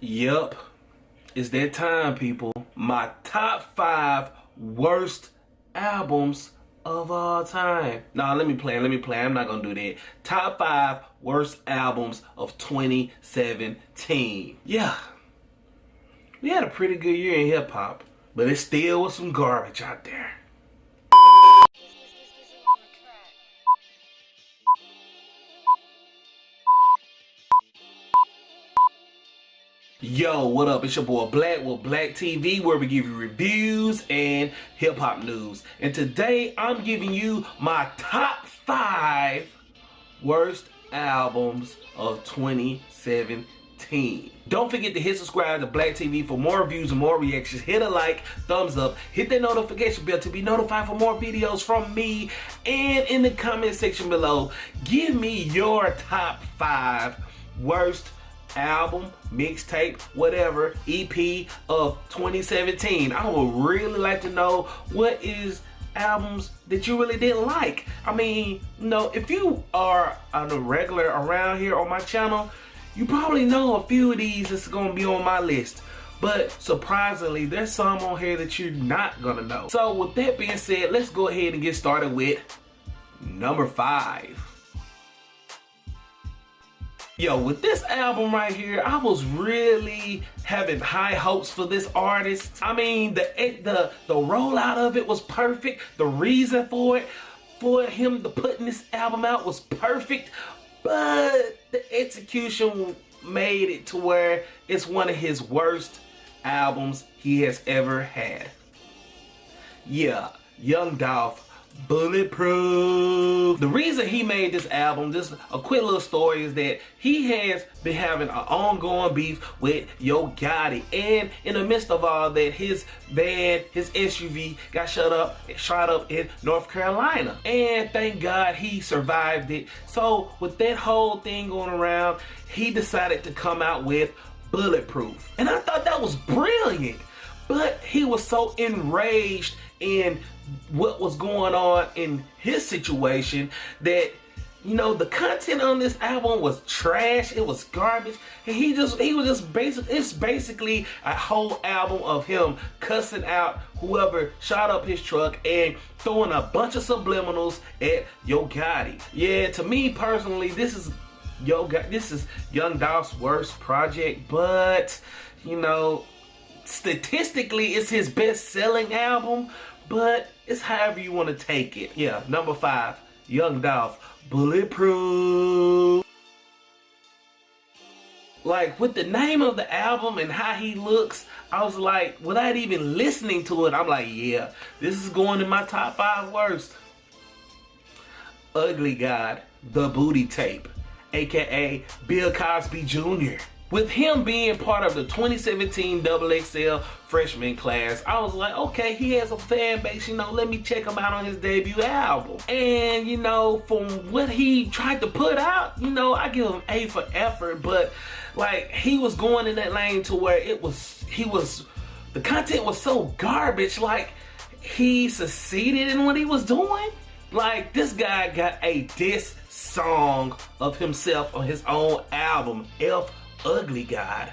Yup, it's that time, people. My top 5 worst albums of all time. Nah, let me play. I'm not gonna do that. Top 5 worst albums of 2017. Yeah, we had a pretty good year in hip hop, but it still was some garbage out there. Yo, what up? It's your boy Black with Black TV, where we give you reviews and hip hop news. And today I'm giving you my top 5 worst albums of 2017. Don't forget to hit subscribe to Black TV for more reviews and more reactions. Hit a like, thumbs up, hit that notification bell to be notified for more videos from me. And in the comment section below, give me your top 5 worst album, mixtape, whatever, EP of 2017. I would really like to know what is albums that you really didn't like. I mean, you know, if you are a regular around here on my channel, you probably know a few of these that's gonna be on my list. But surprisingly, there's some on here that you're not gonna know. So with that being said, let's go ahead and get started with number 5. Yo, with this album right here, I was really having high hopes for this artist. I mean, the rollout of it was perfect. The reason for him to putting this album out was perfect, but the execution made it to where it's one of his worst albums he has ever had. Yeah, Young Dolph, Bulletproof. The reason he made this album, just a quick little story, is that he has been having an ongoing beef with Gotti, and in the midst of all that, his van, his SUV got shot up in North Carolina, and thank God he survived it. So with that whole thing going around, he decided to come out with Bulletproof, and I thought that was brilliant. But he was so enraged in what was going on in his situation that, you know, the content on this album was trash. It was garbage. And it's basically a whole album of him cussing out whoever shot up his truck and throwing a bunch of subliminals at Gotti. Yeah, to me personally, this is Young Dolph's worst project, but you know, statistically it's his best-selling album, but it's however you want to take it. Yeah, number 5, Young Dolph, Bulletproof. Like, with the name of the album and how he looks, I was like, without even listening to it, I'm like, yeah, this is going in my top 5 worst. Ugly God, The Booty Tape, aka Bill Cosby Jr. With him being part of the 2017 XXL freshman class, I was like, okay, he has a fan base, you know, let me check him out on his debut album. And, you know, from what he tried to put out, you know, I give him A for effort, but, like, he was going in that lane to where the content was so garbage, like, he succeeded in what he was doing. Like, this guy got a diss song of himself on his own album, F Ugly God.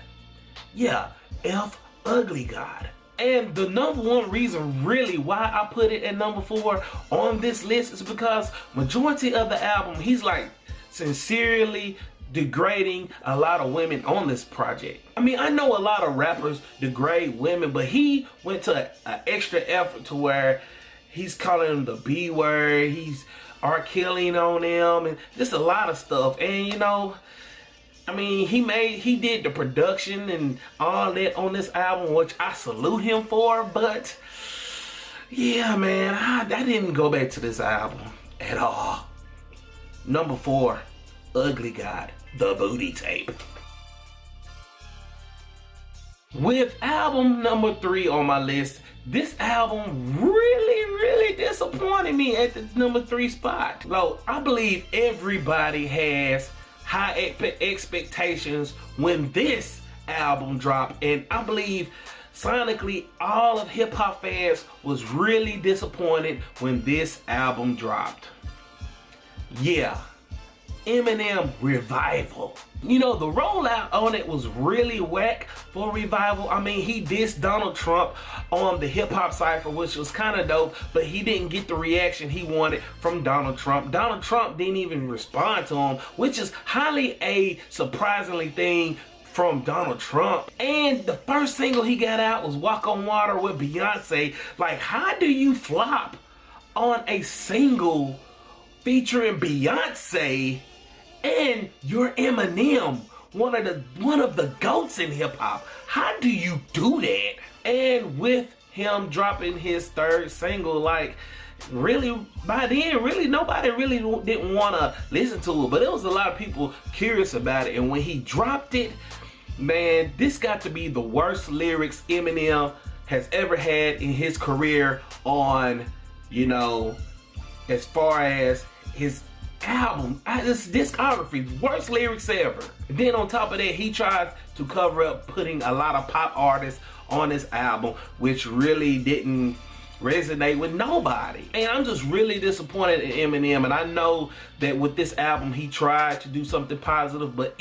Yeah, F Ugly God. And the number one reason really why I put it at number 4 on this list is because majority of the album, he's like sincerely degrading a lot of women on this project. I mean, I know a lot of rappers degrade women, but he went to an extra effort to where he's calling them the B word, he's killing on them, and just a lot of stuff. And you know, I mean, he did the production and all that on this album, which I salute him for, but yeah, man, I didn't go back to this album at all. Number 4, Ugly God, The Booty Tape. With album number 3 on my list, this album really disappointed me at the number 3 spot. Well, I believe everybody has high expectations when this album dropped, and I believe sonically all of hip-hop fans was really disappointed when this album dropped. Yeah, Eminem Revival. You know, the rollout on it was really whack for Revival. I mean, he dissed Donald Trump on the hip hop cypher, which was kind of dope, but he didn't get the reaction he wanted from Donald Trump. Donald Trump didn't even respond to him, which is highly a surprisingly thing from Donald Trump. And the first single he got out was Walk on Water with Beyonce. Like, how do you flop on a single featuring Beyonce and you're Eminem, one of the GOATs in hip hop? How do you do that? And with him dropping his third single, like, really, by then, really nobody really didn't want to listen to it, but there was a lot of people curious about it. And when he dropped it, man, this got to be the worst lyrics Eminem has ever had in his career on, you know, as far as his album, this discography, worst lyrics ever. And then on top of that, he tries to cover up putting a lot of pop artists on his album, which really didn't resonate with nobody. And I'm just really disappointed in Eminem. And I know that with this album, he tried to do something positive, but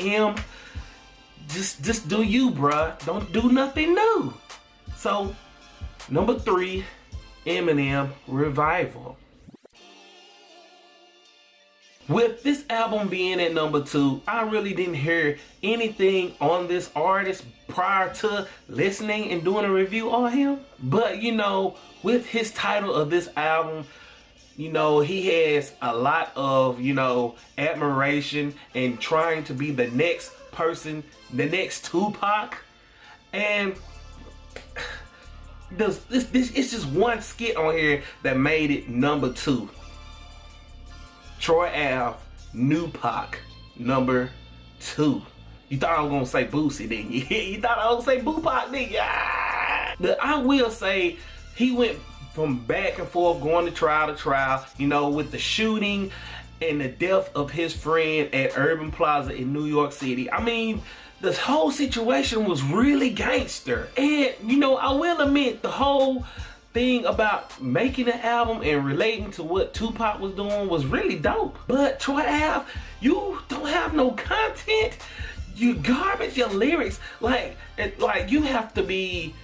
just do you, bruh. Don't do nothing new. So, number 3, Eminem Revival. With this album being at number 2, I really didn't hear anything on this artist prior to listening and doing a review on him. But, you know, with his title of this album, you know, he has a lot of, you know, admiration and trying to be the next person, the next Tupac. And this it's just one skit on here that made it number 2. Troy Ave, New Pac, number 2. You thought I was gonna say Boosie, didn't you? You thought I was gonna say Boo Pac, didn't you? Ah! But I will say he went from back and forth, going to trial, you know, with the shooting and the death of his friend at Urban Plaza in New York City. I mean, this whole situation was really gangster. And, you know, I will admit, the whole thing about making an album and relating to what Tupac was doing was really dope. But Troy Ave, you don't have no content. You garbage. Your lyrics, like you have to be.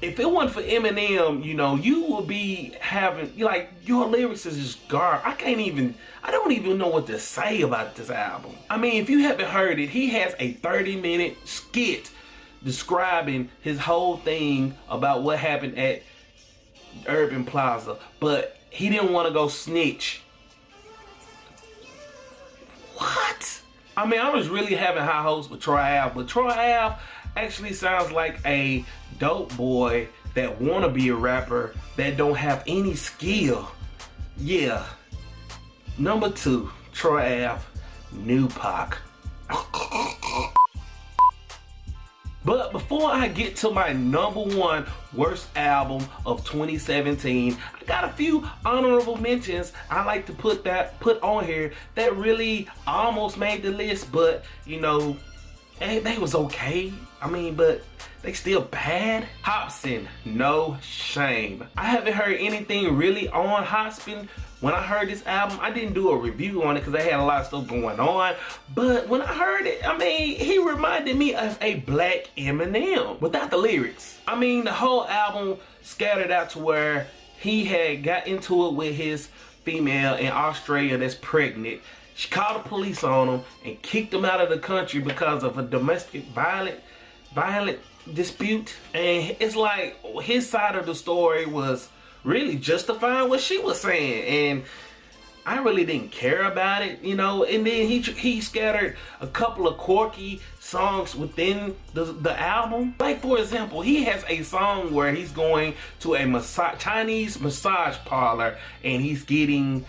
If it wasn't for Eminem, you know, you would be having, like, your lyrics is just garbage. I don't even know what to say about this album. I mean, if you haven't heard it, he has a 30-minute skit describing his whole thing about what happened at Urban Plaza, but he didn't want to go snitch. What? I mean, I was really having high hopes with Troy Ave, but Troy Ave actually sounds like a dope boy that wanna be a rapper that don't have any skill. Yeah. Number 2, Troy Ave, New Pac. But before I get to my number 1 worst album of 2017, I got a few honorable mentions I like to put on here that really almost made the list, but, you know, they was okay. I mean, but they still bad. Hopsin, No Shame. I haven't heard anything really on Hopsin. When I heard this album, I didn't do a review on it because I had a lot of stuff going on. But when I heard it, I mean, he reminded me of a black Eminem without the lyrics. I mean, the whole album scattered out to where he had got into it with his female in Australia that's pregnant. She called the police on him and kicked him out of the country because of a domestic violent dispute. And it's like his side of the story was really justifying what she was saying, and I really didn't care about it, you know. And then he scattered a couple of quirky songs within the album. Like, for example, he has a song where he's going to a Chinese massage parlor and he's getting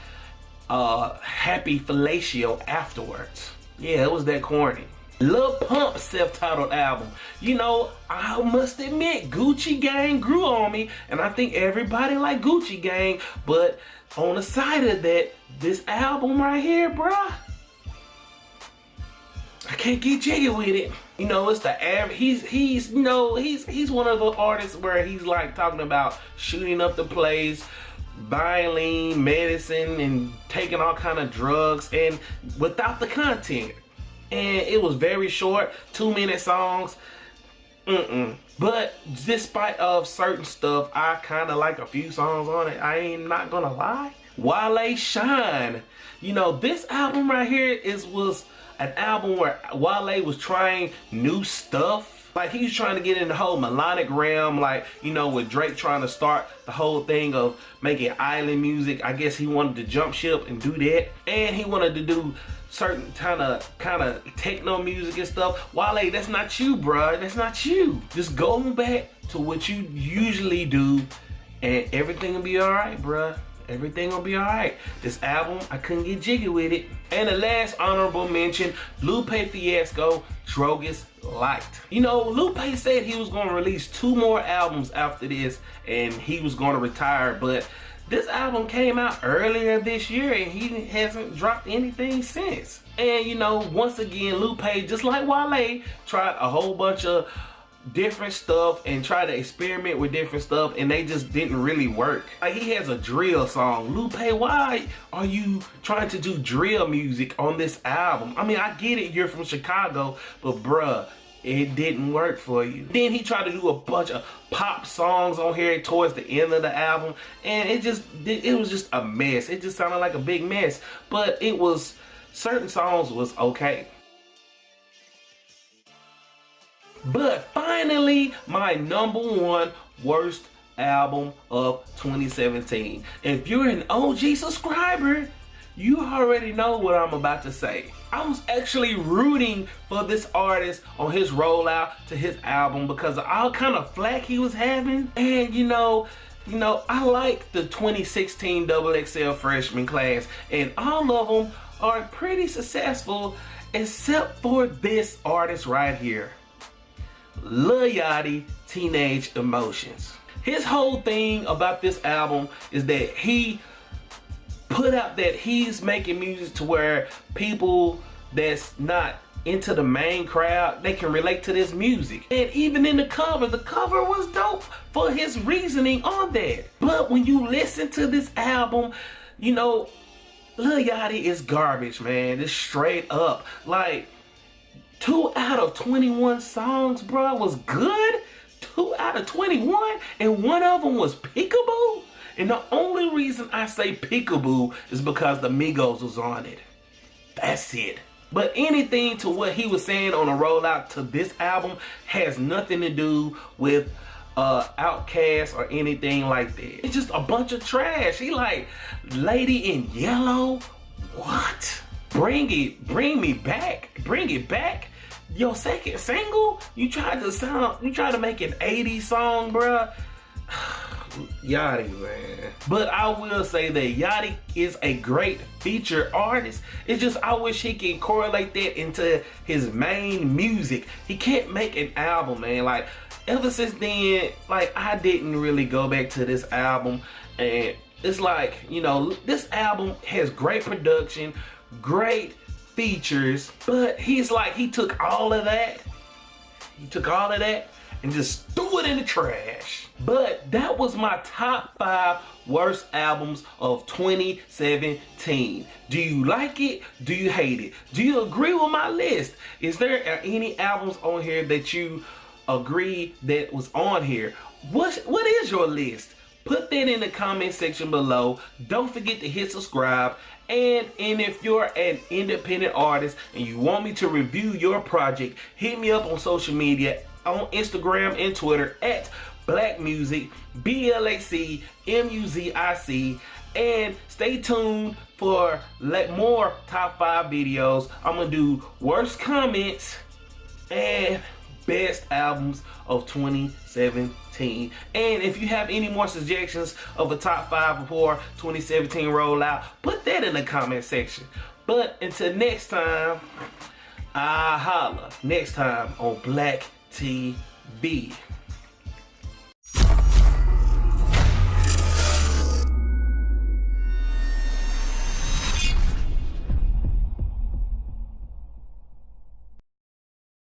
happy fellatio afterwards. Yeah, it was that corny. Lil Pump's self-titled album. You know, I must admit, Gucci Gang grew on me, and I think everybody like Gucci Gang, but on the side of that, this album right here, bruh, I can't get jiggy with it. You know, it's the average. He's one of the artists where he's like talking about shooting up the place, buying medicine and taking all kind of drugs and without the content. And it was very short, 2-minute songs. But despite of certain stuff, I kind of like a few songs on it. I ain't not gonna lie. Wale Shine. You know, this album right here was an album where Wale was trying new stuff. Like, he was trying to get in the whole melodic realm, like, you know, with Drake trying to start the whole thing of making island music. I guess he wanted to jump ship and do that. And he wanted to do certain kind of techno music and stuff. Wale, that's not you, bruh. That's not you. Just go back to what you usually do and everything will be alright, bruh. Everything will be alright. This album, I couldn't get jiggy with it. And the last honorable mention, Lupe Fiasco, Drogas Light. You know, Lupe said he was going to release 2 more albums after this and he was going to retire, but this album came out earlier this year and he hasn't dropped anything since. And you know, once again, Lupe, just like Wale, tried a whole bunch of different stuff and try to experiment with different stuff and they just didn't really work. Like, he has a drill song. Lupe, why are you trying to do drill music on this album? I mean, I get it, you're from Chicago, but bruh, it didn't work for you. Then he tried to do a bunch of pop songs on here towards the end of the album and it was just a mess. It just sounded like a big mess, but it was, certain songs was okay. But finally, my #1 worst album of 2017. If you're an OG subscriber, you already know what I'm about to say. I was actually rooting for this artist on his rollout to his album because of all kind of flack he was having. And you know, I like the 2016 XXL freshman class and all of them are pretty successful except for this artist right here. Lil Yachty, Teenage Emotions. His whole thing about this album is that he put out that he's making music to where people that's not into the main crowd, they can relate to this music. And even in the cover was dope for his reasoning on that. But when you listen to this album, you know, Lil Yachty is garbage, man. It's straight up. Like, 2 out of 21 songs, bro, was good. 2 out of 21, and one of them was peekaboo. And the only reason I say peekaboo is because the Migos was on it. That's it. But anything to what he was saying on the rollout to this album has nothing to do with Outkast or anything like that. It's just a bunch of trash. He like, Lady in Yellow? What? Bring me back. Bring it back. Your second single? You tried to make an 80s song, bruh. Yachty, man. But I will say that Yachty is a great feature artist. It's just, I wish he could correlate that into his main music. He can't make an album, man. Like, ever since then, like, I didn't really go back to this album. And it's like, you know, this album has great production, great features, but he's like, he took all of that and just threw it in the trash. But that was my top 5 worst albums of 2017. Do you like it? Do you hate it? Do you agree with my list? Is there any albums on here that you agree that was on here? What is your list? Put that in the comment section below. Don't forget to hit subscribe. And if you're an independent artist and you want me to review your project, hit me up on social media, on Instagram and Twitter at Black Music, BLACMUZIC. And stay tuned for more top 5 videos. I'm gonna do worst comments and best albums of 2017. And if you have any more suggestions of a top 5 before 2017 rollout, put that in the comment section. But until next time, I holla next time on Black TV.